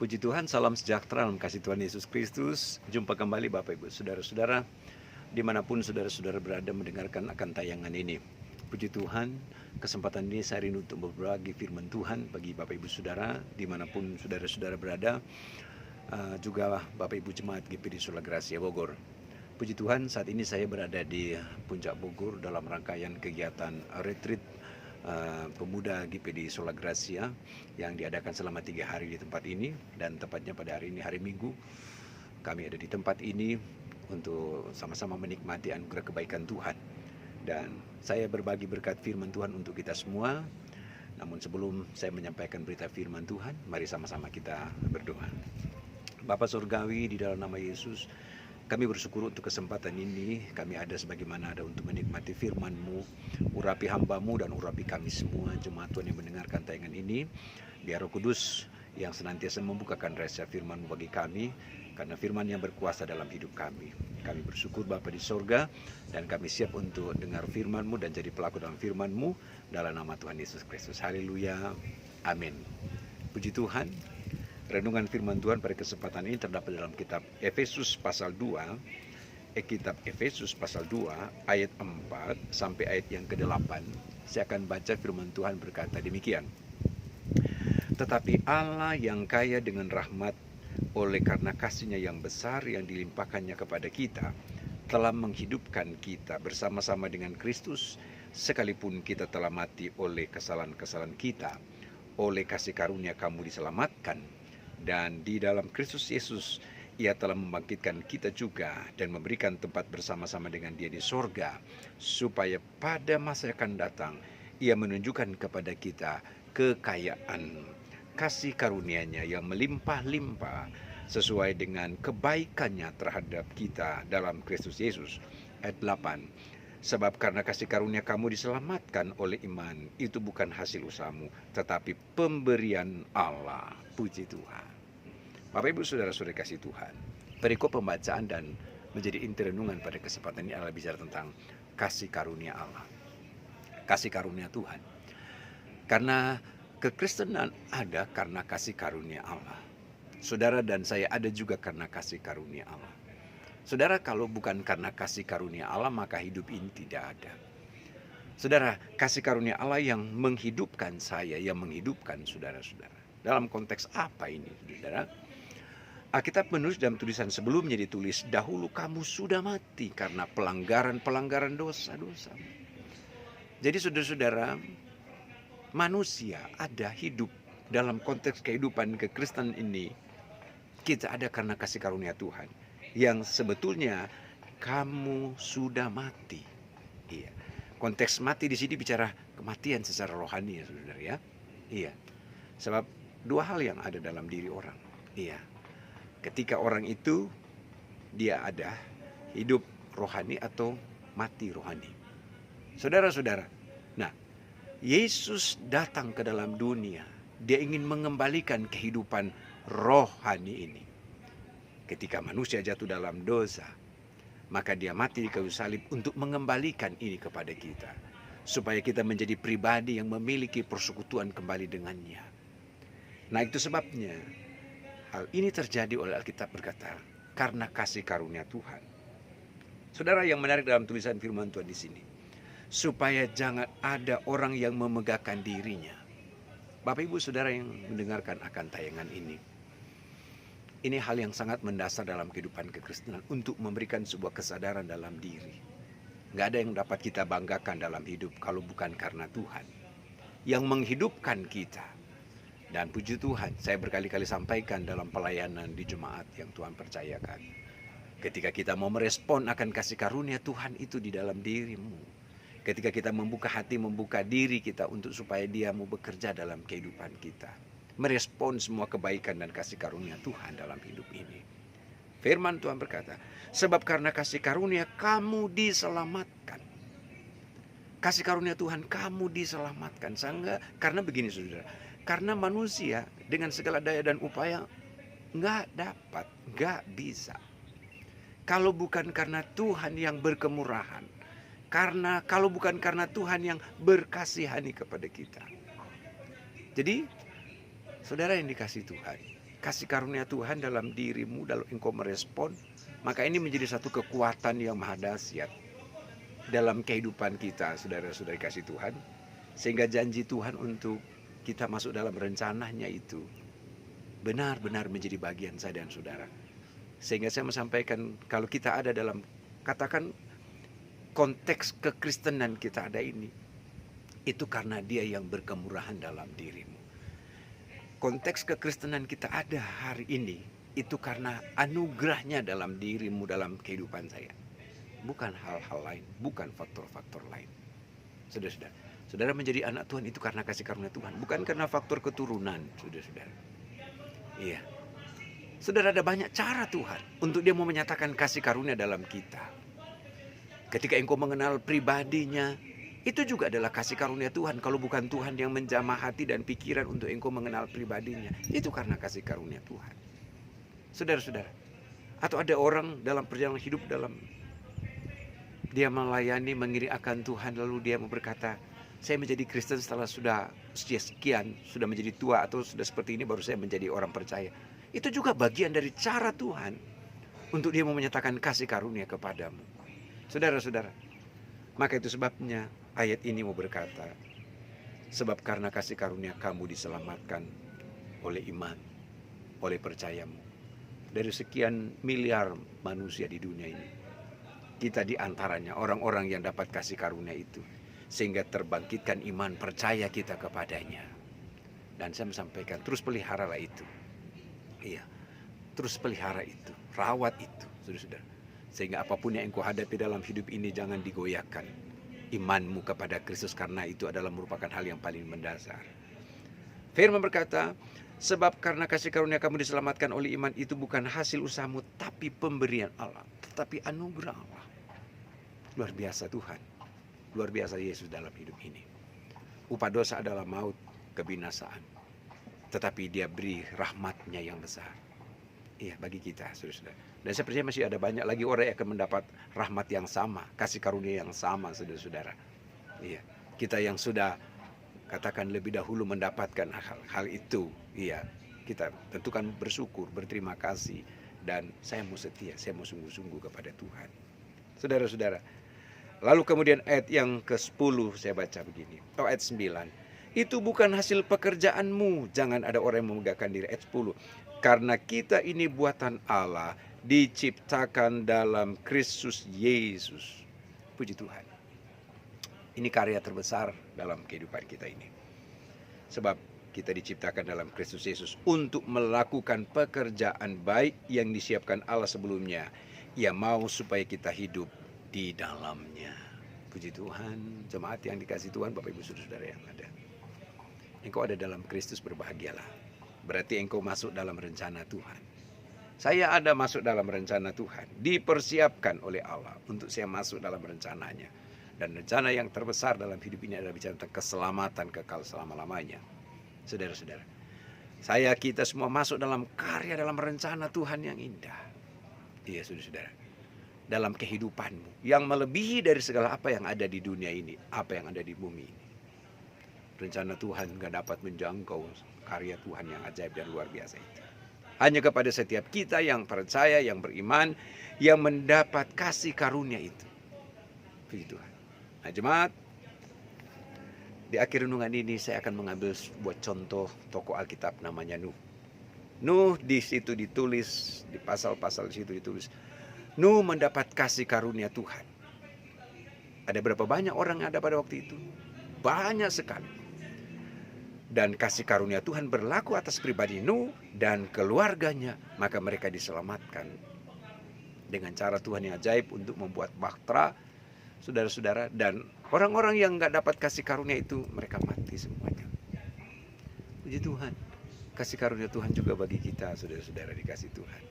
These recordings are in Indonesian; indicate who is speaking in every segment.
Speaker 1: Puji Tuhan, salam sejahtera dalam kasih Tuhan Yesus Kristus. Jumpa kembali Bapak Ibu Saudara-saudara, dimanapun saudara-saudara berada mendengarkan akan tayangan ini. Puji Tuhan, kesempatan ini saya rindu untuk berbagi firman Tuhan bagi Bapak Ibu Saudara, dimanapun saudara-saudara berada, juga Bapak Ibu Jemaat GPD Sola Gracia Bogor. Puji Tuhan, saat ini saya berada di Puncak Bogor dalam rangkaian kegiatan retreat pemuda GPD Sola Gracia yang diadakan selama 3 hari di tempat ini, dan tepatnya pada hari ini hari Minggu kami ada di tempat ini untuk sama-sama menikmati anugerah kebaikan Tuhan, dan saya berbagi berkat firman Tuhan untuk kita semua. Namun sebelum saya menyampaikan berita firman Tuhan, mari sama-sama kita berdoa. Bapa Surgawi, di dalam nama Yesus kami bersyukur untuk kesempatan ini. Kami ada sebagaimana ada untuk menikmati firman-Mu. Urapi hamba-Mu dan urapi kami semua jemaat Tuhan yang mendengarkan tayangan ini. Biar Roh Kudus yang senantiasa membukakan rahasia firman-Mu bagi kami, karena firman yang berkuasa dalam hidup kami. Kami bersyukur Bapa di sorga, dan kami siap untuk dengar firman-Mu dan jadi pelaku dalam firman-Mu, dalam nama Tuhan Yesus Kristus. Haleluya, amin. Puji Tuhan. Renungan firman Tuhan pada kesempatan ini terdapat dalam kitab Efesus pasal 2, kitab Efesus pasal 2 ayat 4 sampai ayat yang ke-8. Saya akan baca firman Tuhan berkata demikian. Tetapi Allah yang kaya dengan rahmat, oleh karena kasih-Nya yang besar yang dilimpahkannya kepada kita, telah menghidupkan kita bersama-sama dengan Kristus, sekalipun kita telah mati oleh kesalahan-kesalahan kita. Oleh kasih karunia kamu diselamatkan, dan di dalam Kristus Yesus Ia telah membangkitkan kita juga dan memberikan tempat bersama-sama dengan Dia di sorga, supaya pada masa yang akan datang Ia menunjukkan kepada kita kekayaan kasih karunia-Nya yang melimpah-limpah sesuai dengan kebaikan-Nya terhadap kita dalam Kristus Yesus. Ayat 8. Sebab karena kasih karunia kamu diselamatkan oleh iman, itu bukan hasil usahamu, tetapi pemberian Allah. Puji Tuhan. Bapak Ibu Saudara-saudara kasih Tuhan, perikop pembacaan dan menjadi inti renungan pada kesempatan ini adalah bicara tentang kasih karunia Allah, kasih karunia Tuhan. Karena kekristenan ada karena kasih karunia Allah. Saudara dan saya ada juga karena kasih karunia Allah. Saudara, kalau bukan karena kasih karunia Allah, maka hidup ini tidak ada. Saudara, kasih karunia Allah yang menghidupkan saya, yang menghidupkan saudara-saudara. Dalam konteks apa ini, saudara? Alkitab menulis dalam tulisan sebelumnya ditulis, dahulu kamu sudah mati karena pelanggaran-pelanggaran dosa-dosa. Jadi saudara-saudara, manusia ada hidup dalam konteks kehidupan kekristenan ini. Kita ada karena kasih karunia Tuhan, yang sebetulnya kamu sudah mati. Iya. Konteks mati di sini bicara kematian secara rohani ya saudara ya. Iya. Sebab dua hal yang ada dalam diri orang. Iya. Ketika orang itu dia ada hidup rohani atau mati rohani. Saudara-saudara. Nah, Yesus datang ke dalam dunia. Dia ingin mengembalikan kehidupan rohani ini. Ketika manusia jatuh dalam dosa, maka dia mati di kayu salib untuk mengembalikan ini kepada kita, supaya kita menjadi pribadi yang memiliki persekutuan kembali dengannya. Nah, itu sebabnya hal ini terjadi oleh Alkitab berkata, karena kasih karunia Tuhan. Saudara, yang menarik dalam tulisan firman Tuhan di sini, supaya jangan ada orang yang memegahkan dirinya. Bapak Ibu Saudara yang mendengarkan akan tayangan ini hal yang sangat mendasar dalam kehidupan kekristenan untuk memberikan sebuah kesadaran dalam diri. Gak ada yang dapat kita banggakan dalam hidup kalau bukan karena Tuhan yang menghidupkan kita. Dan puji Tuhan, saya berkali-kali sampaikan dalam pelayanan di jemaat yang Tuhan percayakan. Ketika kita mau merespon akan kasih karunia Tuhan itu di dalam dirimu. Ketika kita membuka hati, membuka diri kita untuk supaya Dia mau bekerja dalam kehidupan kita. Merespon semua kebaikan dan kasih karunia Tuhan dalam hidup ini. Firman Tuhan berkata, sebab karena kasih karunia kamu diselamatkan. Kasih karunia Tuhan kamu diselamatkan. Karena begini saudara, karena manusia dengan segala daya dan upaya gak bisa. Kalau bukan karena Tuhan yang berkemurahan, kalau bukan karena Tuhan yang berkasihani kepada kita. Jadi, saudara yang dikasih Tuhan, kasih karunia Tuhan dalam dirimu, dalam engkau merespon, maka ini menjadi satu kekuatan yang maha dahsyat dalam kehidupan kita, saudara-saudari kasih Tuhan. Sehingga janji Tuhan untuk kita masuk dalam rencananya itu benar-benar menjadi bagian saya dan saudara. Sehingga saya menyampaikan, kalau kita ada dalam, katakan konteks kekristenan kita ada ini, itu karena Dia yang berkemurahan dalam dirimu. Konteks kekristenan kita ada hari ini, itu karena anugerahnya dalam dirimu, dalam kehidupan saya. Bukan hal-hal lain, bukan faktor-faktor lain. Saudara-saudara, saudara menjadi anak Tuhan itu karena kasih karunia Tuhan, bukan karena faktor keturunan, saudara-saudara. Iya. Saudara, ada banyak cara Tuhan untuk Dia mau menyatakan kasih karunia dalam kita. Ketika engkau mengenal pribadinya, itu juga adalah kasih karunia Tuhan. Kalau bukan Tuhan yang menjamah hati dan pikiran untuk engkau mengenal pribadinya, itu karena kasih karunia Tuhan. Saudara-saudara, atau ada orang dalam perjalanan hidup, dalam dia melayani, mengiri akan Tuhan, lalu dia berkata, saya menjadi Kristen setelah sudah usia sekian, sudah menjadi tua atau sudah seperti ini baru saya menjadi orang percaya. Itu juga bagian dari cara Tuhan untuk Dia mau menyatakan kasih karunia kepadamu. Saudara-saudara, maka itu sebabnya ayat ini mau berkata, sebab karena kasih karunia kamu diselamatkan oleh iman, oleh percayamu. Dari sekian miliar manusia di dunia ini, kita di antaranya orang-orang yang dapat kasih karunia itu, sehingga terbangkitkan iman percaya kita kepadanya. Dan saya menyampaikan, terus peliharalah itu. Iya, terus pelihara itu, rawat itu, saudara-saudara. Sehingga apapun yang engkau hadapi dalam hidup ini, jangan digoyahkan imanmu kepada Kristus, karena itu adalah merupakan hal yang paling mendasar. Firman berkata, sebab karena kasih karunia kamu diselamatkan oleh iman itu bukan hasil usahamu, tapi pemberian Allah, tetapi anugerah Allah. Luar biasa Tuhan, luar biasa Yesus dalam hidup ini. Upah dosa adalah maut, kebinasaan, tetapi Dia beri rahmat-Nya yang besar. Iya, bagi kita, saudara-saudara. Dan saya percaya masih ada banyak lagi orang yang akan mendapat rahmat yang sama, kasih karunia yang sama, saudara-saudara. Iya, kita yang sudah katakan lebih dahulu mendapatkan hal itu, iya, kita tentukan bersyukur, berterima kasih, dan saya mau setia, saya mau sungguh-sungguh kepada Tuhan. Saudara-saudara, lalu kemudian ayat yang ke-10 saya baca begini, ayat 9. Itu bukan hasil pekerjaanmu, jangan ada orang yang memegahkan diri. Ayat 10, karena kita ini buatan Allah, diciptakan dalam Kristus Yesus. Puji Tuhan. Ini karya terbesar dalam kehidupan kita ini. Sebab kita diciptakan dalam Kristus Yesus untuk melakukan pekerjaan baik yang disiapkan Allah sebelumnya. Ia mau supaya kita hidup di dalamnya. Puji Tuhan, jemaat yang dikasih Tuhan, Bapak Ibu Saudara yang ada. Engkau ada dalam Kristus, berbahagialah. Berarti engkau masuk dalam rencana Tuhan. Saya ada masuk dalam rencana Tuhan. Dipersiapkan oleh Allah untuk saya masuk dalam rencananya. Dan rencana yang terbesar dalam hidup ini adalah bicara tentang keselamatan kekal selama-lamanya. Saudara-saudara, kita semua masuk dalam karya, dalam rencana Tuhan yang indah. Iya, saudara-saudara. Dalam kehidupanmu yang melebihi dari segala apa yang ada di dunia ini, apa yang ada di bumi ini. Rencana Tuhan gak dapat menjangkau karya Tuhan yang ajaib dan luar biasa itu. Hanya kepada setiap kita yang percaya, yang beriman, yang mendapat kasih karunia itu. Puji Tuhan. Nah, jemaat, di akhir renungan ini saya akan mengambil sebuah contoh tokoh Alkitab namanya Nuh. Nuh di situ ditulis, di pasal-pasal di situ ditulis, Nuh mendapat kasih karunia Tuhan. Ada berapa banyak orang yang ada pada waktu itu? Banyak sekali. Dan kasih karunia Tuhan berlaku atas pribadi Nuh dan keluarganya, maka mereka diselamatkan dengan cara Tuhan yang ajaib untuk membuat bahtera, saudara-saudara. Dan orang-orang yang gak dapat kasih karunia itu, mereka mati semuanya. Puji Tuhan, kasih karunia Tuhan juga bagi kita, saudara-saudara dikasih Tuhan.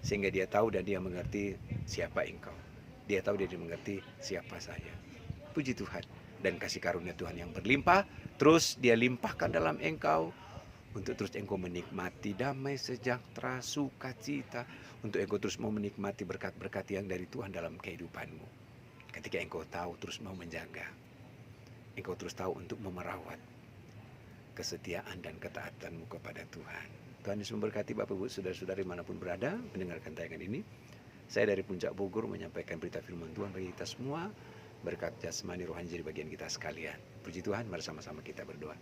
Speaker 1: Sehingga Dia tahu dan Dia mengerti siapa engkau. Dia tahu dan Dia mengerti siapa saya. Puji Tuhan. Dan kasih karunia Tuhan yang berlimpah, terus Dia limpahkan dalam engkau, untuk terus engkau menikmati damai, sejahtera, sukacita, untuk engkau terus mau menikmati berkat-berkat yang dari Tuhan dalam kehidupanmu. Ketika engkau tahu terus mau menjaga, engkau terus tahu untuk memerawat kesetiaan dan ketaatanmu kepada Tuhan. Tuhan Yesus memberkati Bapak Ibu saudara-saudari manapun berada mendengarkan tayangan ini. Saya dari Puncak Bogor menyampaikan berita firman Tuhan bagi kita semua. Berkat jasmani rohani jadi bagian kita sekalian. Puji Tuhan, mari sama-sama kita berdoa.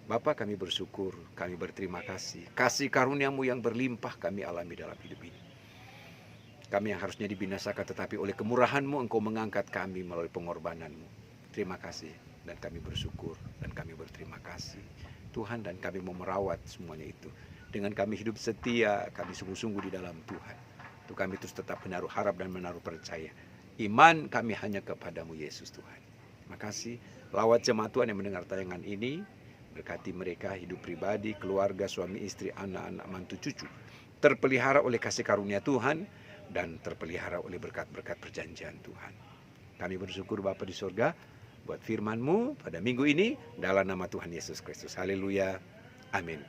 Speaker 1: Bapa, kami bersyukur, kami berterima kasih. Kasih karunia-Mu yang berlimpah kami alami dalam hidup ini. Kami yang harusnya dibinasakan, tetapi oleh kemurahan-Mu Engkau mengangkat kami melalui pengorbanan-Mu. Terima kasih, dan kami bersyukur, dan kami berterima kasih. Tuhan, dan kami mau merawat semuanya itu. Dengan kami hidup setia, kami sungguh-sungguh di dalam Tuhan. Untuk kami terus tetap menaruh harap dan menaruh percaya. Iman kami hanya kepadamu Yesus Tuhan. Terima kasih. Lawat jemaat Tuhan yang mendengar tayangan ini. Berkati mereka hidup pribadi, keluarga, suami, istri, anak-anak, mantu, cucu. Terpelihara oleh kasih karunia Tuhan. Dan terpelihara oleh berkat-berkat perjanjian Tuhan. Kami bersyukur Bapa di surga. Buat firman-Mu pada minggu ini. Dalam nama Tuhan Yesus Kristus. Haleluya. Amin.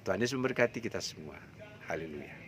Speaker 1: Tuhan Yesus memberkati kita semua. Haleluya.